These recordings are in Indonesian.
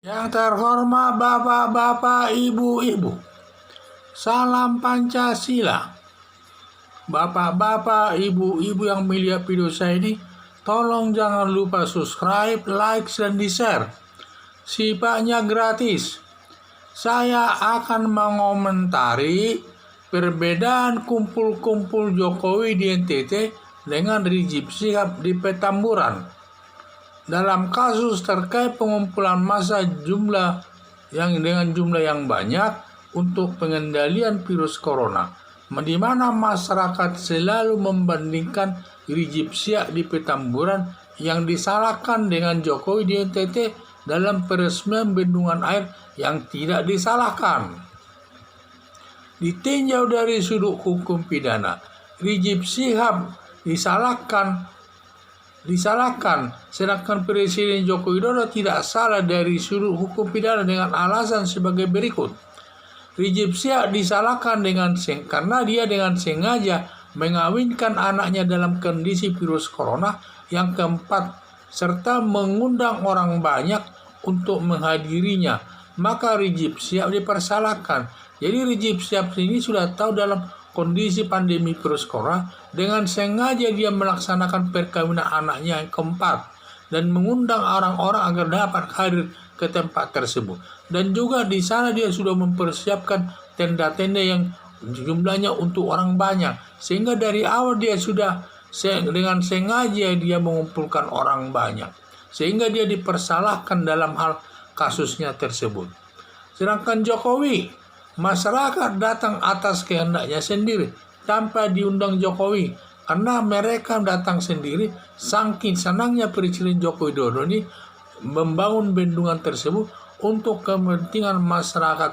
Yang terhormat Bapak-bapak, Ibu-ibu, salam Pancasila. Bapak-bapak, Ibu-ibu yang melihat video saya ini, tolong jangan lupa subscribe, like, dan di-share. Sifatnya gratis. Saya akan mengomentari perbedaan kumpul-kumpul Jokowi di NTT dengan Rizik Syihab di Petamburan. Dalam kasus terkait pengumpulan massa dengan jumlah yang banyak untuk pengendalian virus corona, di mana masyarakat selalu membandingkan Rizik Syihab di Petamburan yang disalahkan dengan Jokowi di NTT dalam peresmian bendungan air yang tidak disalahkan. Ditinjau dari sudut hukum pidana, Rizik Syihab disalahkan, sedangkan Presiden Joko Widodo tidak salah dari sudut hukum pidana dengan alasan sebagai berikut. Rizik Syihab disalahkan karena dia dengan sengaja mengawinkan anaknya dalam kondisi virus corona. Yang keempat, serta mengundang orang banyak untuk menghadirinya, maka Rizik Syihab dipersalahkan. Jadi Rizik Syihab ini sudah tahu dalam kondisi pandemi virus corona, dengan sengaja dia melaksanakan perkawinan anaknya yang keempat dan mengundang orang-orang agar dapat hadir ke tempat tersebut. Dan juga di sana dia sudah mempersiapkan tenda-tenda yang jumlahnya untuk orang banyak, sehingga dari awal dia sudah dengan sengaja dia mengumpulkan orang banyak, sehingga dia dipersalahkan dalam hal kasusnya tersebut. Sedangkan Jokowi, masyarakat datang atas kehendaknya sendiri tanpa diundang Jokowi, karena mereka datang sendiri saking senangnya Presiden Joko Widodo ini membangun bendungan tersebut untuk kepentingan masyarakat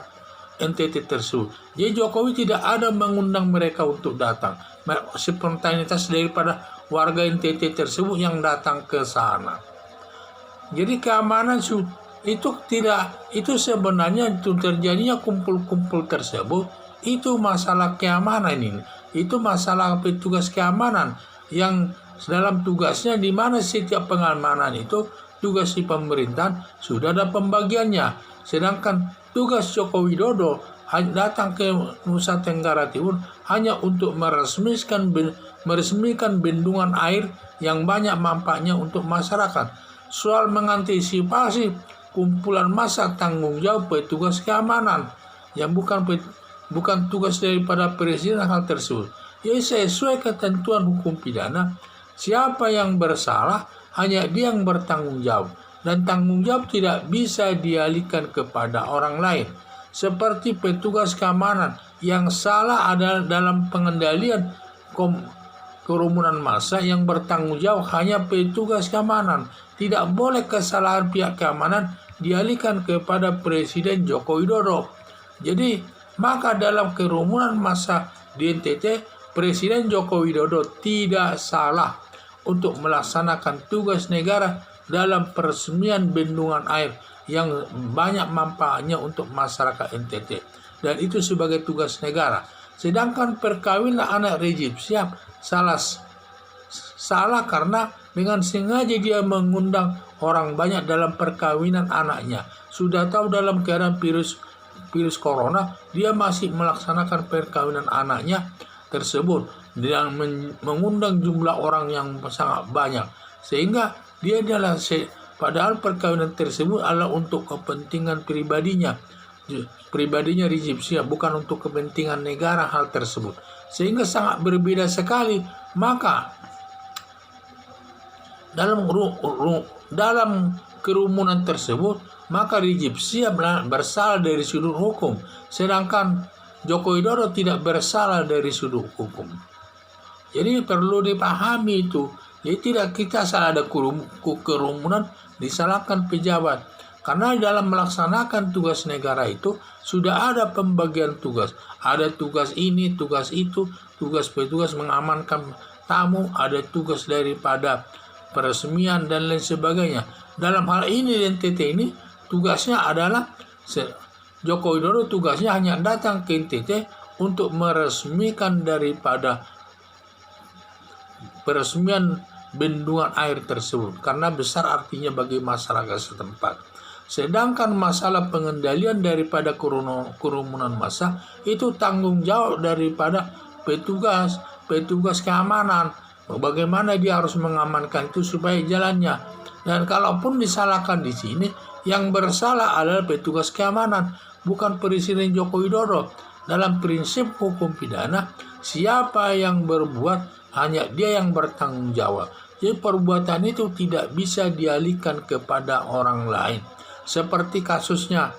NTT tersebut. Jadi Jokowi tidak ada mengundang mereka untuk datang, spontanitas daripada warga NTT tersebut yang datang ke sana. Jadi keamanan itu sebenarnya terjadinya kumpul-kumpul tersebut itu masalah keamanan ini. Itu masalah petugas keamanan yang dalam tugasnya, di mana setiap pengamanan itu tugas di pemerintahan sudah ada pembagiannya. Sedangkan tugas Joko Widodo datang ke Nusa Tenggara Timur hanya untuk meresmikan bendungan air yang banyak manfaatnya untuk masyarakat. Soal mengantisipasi kumpulan massa, tanggung jawab petugas keamanan yang bukan tugas daripada presiden hal tersebut. Jadi sesuai ketentuan hukum pidana, siapa yang bersalah hanya dia yang bertanggung jawab, dan tanggung jawab tidak bisa dialihkan kepada orang lain. Seperti petugas keamanan yang salah adalah dalam pengendalian kerumunan massa, yang bertanggung jawab hanya petugas keamanan. Tidak boleh kesalahan pihak keamanan dialihkan kepada Presiden Joko Widodo. Jadi, maka dalam kerumunan massa di NTT, Presiden Joko Widodo tidak salah untuk melaksanakan tugas negara dalam peresmian bendungan air yang banyak manfaatnya untuk masyarakat NTT. Dan itu sebagai tugas negara. Sedangkan perkawinan anak Rizik Syihab salah karena dengan sengaja dia mengundang orang banyak dalam perkawinan anaknya. Sudah tahu dalam keadaan virus corona, dia masih melaksanakan perkawinan anaknya tersebut dan mengundang jumlah orang yang sangat banyak, sehingga dia padahal perkawinan tersebut adalah untuk kepentingan pribadinya Rizik Syihab, bukan untuk kepentingan negara hal tersebut, sehingga sangat berbeda sekali. Maka dalam kerumunan tersebut, maka Rizik Syihab bersalah dari sudut hukum, sedangkan Joko Widodo tidak bersalah dari sudut hukum. Jadi perlu dipahami itu. Jadi tidak kita salah ada kerumunan disalahkan pejabat, karena dalam melaksanakan tugas negara itu sudah ada pembagian tugas. Ada tugas ini, tugas itu, tugas petugas mengamankan tamu, ada tugas daripada peresmian dan lain sebagainya. Dalam hal ini di NTT ini tugasnya adalah Joko Widodo tugasnya hanya datang ke NTT untuk meresmikan daripada peresmian bendungan air tersebut, karena besar artinya bagi masyarakat setempat. Sedangkan masalah pengendalian daripada kerumunan massa itu tanggung jawab daripada petugas keamanan. Bagaimana dia harus mengamankan itu supaya jalannya. Dan kalaupun disalahkan di sini, yang bersalah adalah petugas keamanan, bukan Presiden Joko Widodo. Dalam prinsip hukum pidana, siapa yang berbuat hanya dia yang bertanggung jawab. Jadi perbuatan itu tidak bisa dialihkan kepada orang lain. Seperti kasusnya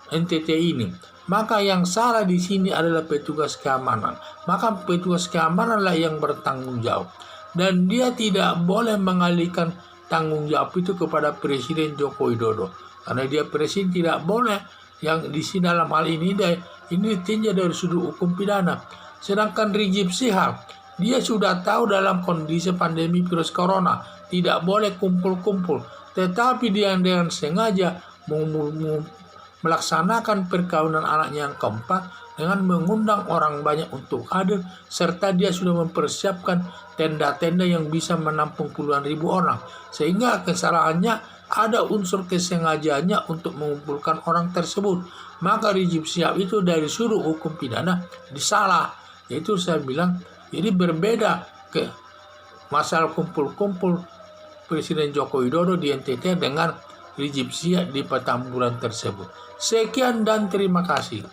NTT ini. Maka yang salah di sini adalah petugas keamanan. Maka petugas keamananlah yang bertanggung jawab. Dan dia tidak boleh mengalihkan tanggung jawab itu kepada Presiden Joko Widodo. Karena dia presiden tidak boleh. Yang di sini dalam hal ini ditinjau dari sudut hukum pidana. Sedangkan Rizik Syihab, dia sudah tahu dalam kondisi pandemi virus corona tidak boleh kumpul-kumpul, tetapi dia dengan sengaja melaksanakan perkawinan anaknya yang keempat dengan mengundang orang banyak untuk hadir, serta dia sudah mempersiapkan tenda-tenda yang bisa menampung puluhan ribu orang, sehingga kesalahannya ada unsur kesengajaannya untuk mengumpulkan orang tersebut. Maka Rizik Syihab itu dari sudut hukum pidana disalah. Itu saya bilang, ini berbeda ke masalah kumpul-kumpul Presiden Joko Widodo di NTT dengan Rizik Syihab di Petamburan tersebut. Sekian dan terima kasih.